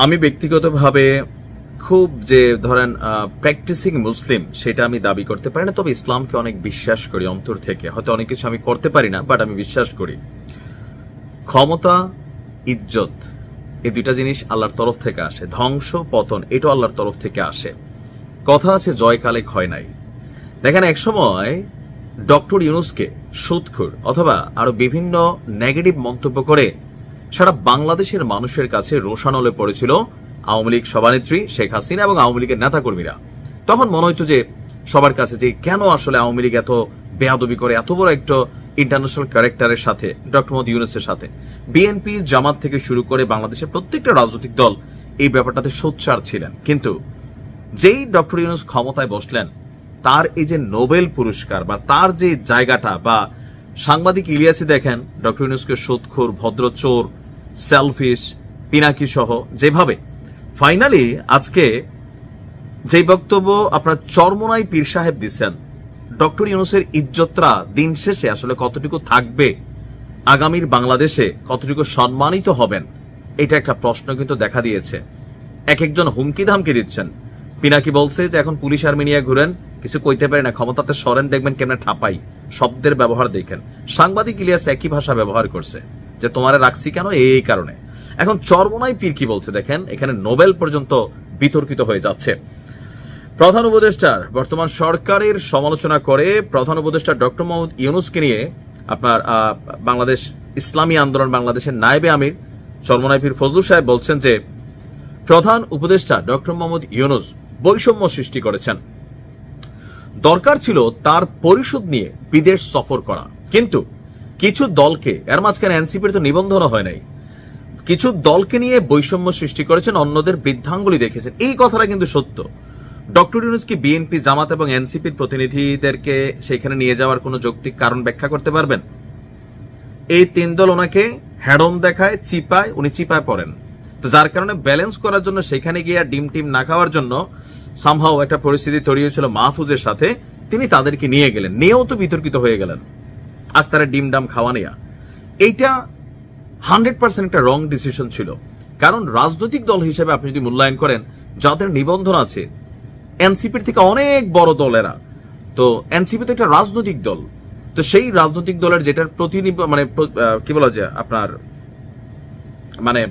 আমি ব্যক্তিগতভাবে খুব যে ধরেন প্র্যাকটিসিং মুসলিম সেটা আমি দাবি করতে পারি না, তবে ইসলামকে অনেক বিশ্বাস করি অন্তর থেকে। হয়তো অনেক কিছু আমি করতে পারি না, বাট আমি বিশ্বাস করি ক্ষমতা, ইজ্জত, এই দুইটা জিনিস আল্লাহর তরফ থেকে আসে। ধ্বংস, পতন, এটাও আল্লাহর তরফ থেকে আসে। কথা আছে জয়কালে ক্ষয় নাই। দেখেন, একসময় ডক্টর ইউনূসকে সুদখোর অথবা আরো বিভিন্ন নেগেটিভ মন্তব্য করে সারা বাংলাদেশের মানুষের কাছে রোষানলে পড়েছিল আওয়ামী লীগ সভানেত্রী শেখ হাসিনা এবং আওয়ামী লীগের নেতাকর্মীরা। তখন মনে হইতো যে সবার কাছে যে কেন আসলে আওয়ামী লীগ এত বেয়াদবি করে এত বড় একটা ইন্টারন্যাশনাল ক্যারেক্টারের সাথে, ডক্টর মোহাম্মদ ইউনূসের সাথে। বিএনপি, জামাত থেকে শুরু করে বাংলাদেশের প্রত্যেকটা রাজনৈতিক দল এই ব্যাপারটাতে সোচ্চার ছিলেন। কিন্তু যেই ডক্টর ইউনূস ক্ষমতায় বসলেন, তার এই যে নোবেল পুরস্কার বা তার যে জায়গাটা, বা সাংবাদিক ইলিয়াসি দেখেন ডক্টর ইউনূসকে সুদখোর, ভদ্রচোর, সেলফিশ, পিনাকি সহ যেভাবে ফাইনালি আজকে যে বক্তব্য আপনার চরমোনাই পীর সাহেব দিচ্ছেন, ডক্টর ইউনূসের ইজ্জতরা দিন শেষে আসলে কতটুকু থাকবে, আগামীর বাংলাদেশে কতটুকু সম্মানিত হবেন, এটা একটা প্রশ্ন কিন্তু দেখা দিয়েছে। এক একজন হুমকি ধামকি দিচ্ছেন। পিনাকি বলছে যে এখন পুলিশ আর্মি নিয়ে ঘুরেন, কিছু কইতে পারে না, ক্ষমতাতে সরেন, দেখবেন কেমনে ঠাপাই। শব্দের ব্যবহার দেখেন। সাংবাদিক ইলিয়াস একই ভাষা ব্যবহার করছে যে তোমারে রাখছি কেন, এই কারণে। এখন চরমোনাই পীর কি বলছে দেখেন, এখানে নোবেল পর্যন্ত বিতর্কিত হয়ে যাচ্ছে। প্রধান উপদেষ্টার বর্তমান সরকারের সমালোচনা করে প্রধান উপদেষ্টা ডক্টর মোহাম্মদ ইউনূসকে নিয়ে আপনার বাংলাদেশ ইসলামী আন্দোলন বাংলাদেশের নায়েবে আমির চরমোনাই পীর ফজলুল সাহেব বলছেন যে প্রধান উপদেষ্টা ডক্টর মোহাম্মদ ইউনূস বৈষম্য সৃষ্টি করেছেন। দরকার ছিল তার পরিষদ নিয়ে বিদেশ সফর করা, কিন্তু কিছু দলকে, এর মাঝখানে এনসিপির তো নিবন্ধনও হয় নাই, কিছু দলকে নিয়ে বৈষম্য সৃষ্টি করেছেন, অন্যদের বৃদ্ধাঙ্গুলি দেখেছেন। এই কথাটা কিন্তু সত্য। ডক্টর ইউনূস কি বিএনপি, জামাত এবং এনসিপির প্রতিনিধিদেরকে সেখানে নিয়ে যাওয়ার কোনো যৌক্তিক কারণ ব্যাখ্যা করতে পারবেন? এই তিন দল ওনাকে হ্যাডন দেখায়, চিপায়, উনি চিপায় পড়েন। তো যার কারণে ব্যালেন্স করার জন্য সেখানে গিয়ে ডিম টিম না খাওয়ার জন্য সামহাও একটা পরিস্থিতি তৈরি হয়েছিল মাহফুজের সাথে, তিনি তাদেরকে নিয়ে গেলেন, নিয়েও তো বিতর্কিত হয়ে গেলেন আক্তারের ডিম ডাম খাওয়া নিয়ে। এইটা 100% একটা রং ডিসিশন ছিল। কারণ রাজনৈতিক দল হিসেবে আপনি যদি মূল্যায়ন করেন, যাদের নিবন্ধন আছে এনসিপির থেকে অনেক বড় দলেরা, তো এনসিপি তো একটা রাজনৈতিক দল, তো সেই রাজনৈতিক দলের যেটার মানে কি বলা যায় আপনার মানে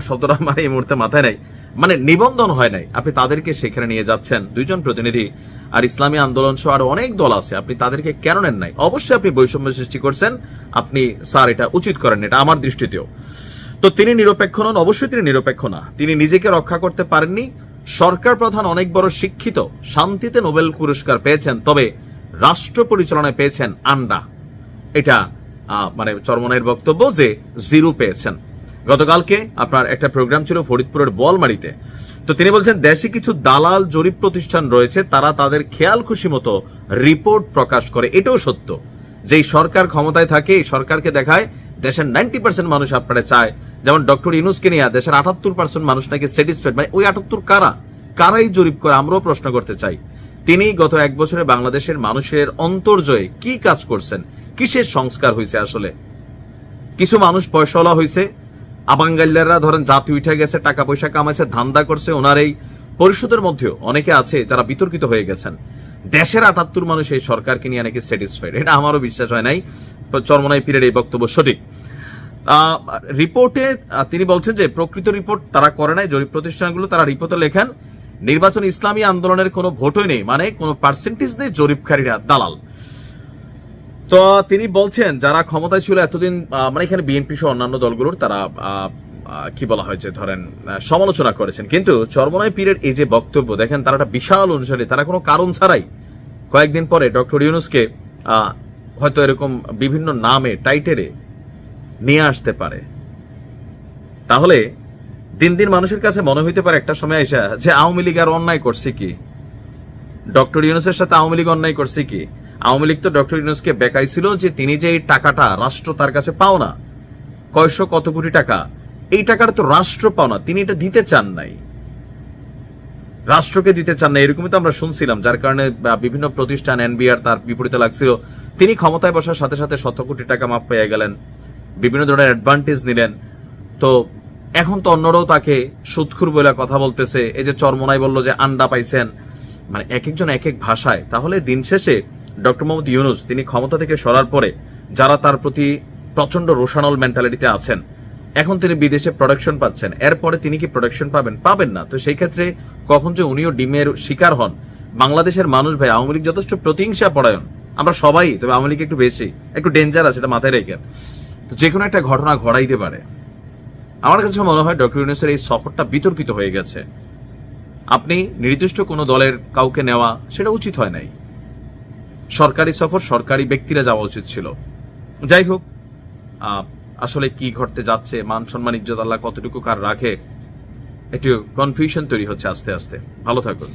শব্দটা মানে এই মুহূর্তে মাথায় নাই, মানে নিবন্ধন হয় নাই, আপনি তাদেরকে সেখানে নিয়ে যাচ্ছেন, দুইজন প্রতিনিধি, আর ইসলামী আন্দোলন সহ আরো অনেক দল আছে, আপনি তাদেরকে কেন নেন নাই? অবশ্যই আপনি বৈষম্য সৃষ্টি করছেন, আপনি স্যার এটা উচিত করেন, এটা আমার দৃষ্টিতেও। তো তিনি নিরপেক্ষ নন, অবশ্যই তিনি নিরপেক্ষ না, তিনি নিজেকে রক্ষা করতে পারেননি। সরকার প্রধান অনেক বড় শিক্ষিত, শান্তিতে নোবেল পুরস্কার পেয়েছেন, তবে রাষ্ট্র পরিচালনায় পেয়েছেন আন্ডা। এটা মানে চরমোনাইয়ের বক্তব্য যে জিরো পেয়েছেন। গতকালকে আপনার একটা প্রোগ্রাম ছিল ফরিদপুরের বলমারিতে, তো তিনি বলছেন দেশে কিছু দালাল জরিপ প্রতিষ্ঠান রয়েছে, তারা তাদের খেয়াল খুশি মতো রিপোর্ট প্রকাশ করে। এটাও সত্য, যেই সরকার ক্ষমতায় থাকে এই সরকারকে দেখায় দেশের 90% মানুষ আপনারা চায়। যেমন ডক্টর ইউনূসকে নিয়ে দেশের 78% মানুষ নাকি স্যাটিসফাইড। মানে ওই 78 কারাই জরিপ করে? আমরাও প্রশ্ন করতে চাই, তিনি গত এক বছরে বাংলাদেশের মানুষের অন্তর্জয়ে কি কাজ করছেন, কিসের সংস্কার হয়েছে? আসলে কিছু মানুষ পয়সাওয়ালা হয়েছে, আবাঙ্গাইলাররা ধরেন জাতি উঠে গেছে, টাকা পয়সা কামাইছে, ধান্দা করছে। ওনার এই পরিষদের মধ্যেও অনেকে আছে যারা বিতর্কিত হয়ে গেছেন। দেশের 78 মানুষ এই সরকারকে নিয়ে নাকি স্যাটিসফাইড, এটা আমারও বিশ্বাস হয় নাই। চরমোনাই পীরের এই বক্তব্য সঠিক। রিপোর্টে তিনি বলছেন যে প্রকৃত রিপোর্ট তারা করে নাই, জরিপ প্রতিষ্ঠানগুলো তারা রিপোর্টে লেখেন নির্বাচন ইসলামী আন্দোলনের কোনো ভোটই নেই, মানে কোনো পার্সেন্টেজ নেই, জরিপকারীরা দালাল। তো তিনি বলছেন যারা ক্ষমতায় ছিল এতদিন, মানে এখানে বিএনপি সহ অন্যান্য দলগুলোর তারা কি বলা হয়েছে ধরেন সমালোচনা করেছেন, কিন্তু চরমোনাই পীরের এই যে বক্তব্য দেখেন, তারা একটা বিশাল অনুসারী, তারা কোনো কারণ ছাড়াই কয়েকদিন পরে ডক্টর ইউনূসকে হয়তো এরকম বিভিন্ন নামে টাইটেলে নিয়ে আসতে পারে। তাহলে দিন দিন মানুষের কাছে মনে হইতে পারে একটা সময় এসে যে আওয়ামী লীগ আর অন্যায় করছে কি, ডক্টর ইউনূসের সাথে আওয়ামী লীগ অন্যায় করছে কি? আওয়ামী লীগ তো ডক্টর ইউনূসকে বেকাইছিল যে তিনি যে এই টাকাটা রাষ্ট্র তার কাছে পাও না, কত কোটি টাকা, এই টাকাটা তো রাষ্ট্র পাও না, তিনি এটা দিতে চান নাই, রাষ্ট্রকে দিতে চান না, এরকমই তো আমরা শুনছিলাম। যার কারণে বিভিন্ন প্রতিষ্ঠান এনবিআর তার বিপরীতে লাগছিল। তিনি ক্ষমতায় বসার সাথে সাথে 100 কোটি টাকা মাপ পেয়ে গেলেন, বিভিন্ন ধরনের অ্যাডভান্টেজ নিলেন। তো এখন তো অন্যরাও তাকে সুদখুর বলে কথা বলতেছে। এই যে চরমোনাই বলল যে আন্ডা পাইছেন, মানে এক একজন এক এক ভাষায়। তাহলে দিন শেষে ডক্টর মোহাম্মদ ইউনূস তিনি ক্ষমতা থেকে সরার পরে যারা তার প্রতি প্রচন্ড রোশানল মেন্টালিটিতে আছেন, এখন তিনি বিদেশে প্রোডাকশন পাচ্ছেন, এরপরে তিনি কি প্রোডাকশন পাবেন না। তো সেই ক্ষেত্রে কখন যে উনিও ডিমের শিকার হন। বাংলাদেশের মানুষ ভাই আওয়ামী লীগ যথেষ্ট প্রতিহিংসা পরায়ণ, আমরা সবাই, তবে আওয়ামী লীগ একটু বেশি, একটু ডেঞ্জার আছে, এটা মাথায় রেখেন। তো যে কোনো একটা ঘটনা ঘটাইতে পারে। আমার কাছে মনে হয় ডক্টর ইউনূসের এই সফরটা বিতর্কিত হয়ে গেছে। আপনি নির্দিষ্ট কোনো দলের কাউকে নেওয়া সেটা উচিত হয় নাই। সরকারি সফর সরকারি ব্যক্তিরা যাওয়া উচিত ছিল। যাই হোক, আসলে কি ঘটতে যাচ্ছে, মান সম্মান ইজ্জত আল্লাহ কতটুকু কার রাখে, একটু কনফিউশন তৈরি হচ্ছে আস্তে আস্তে। ভালো থাকুন।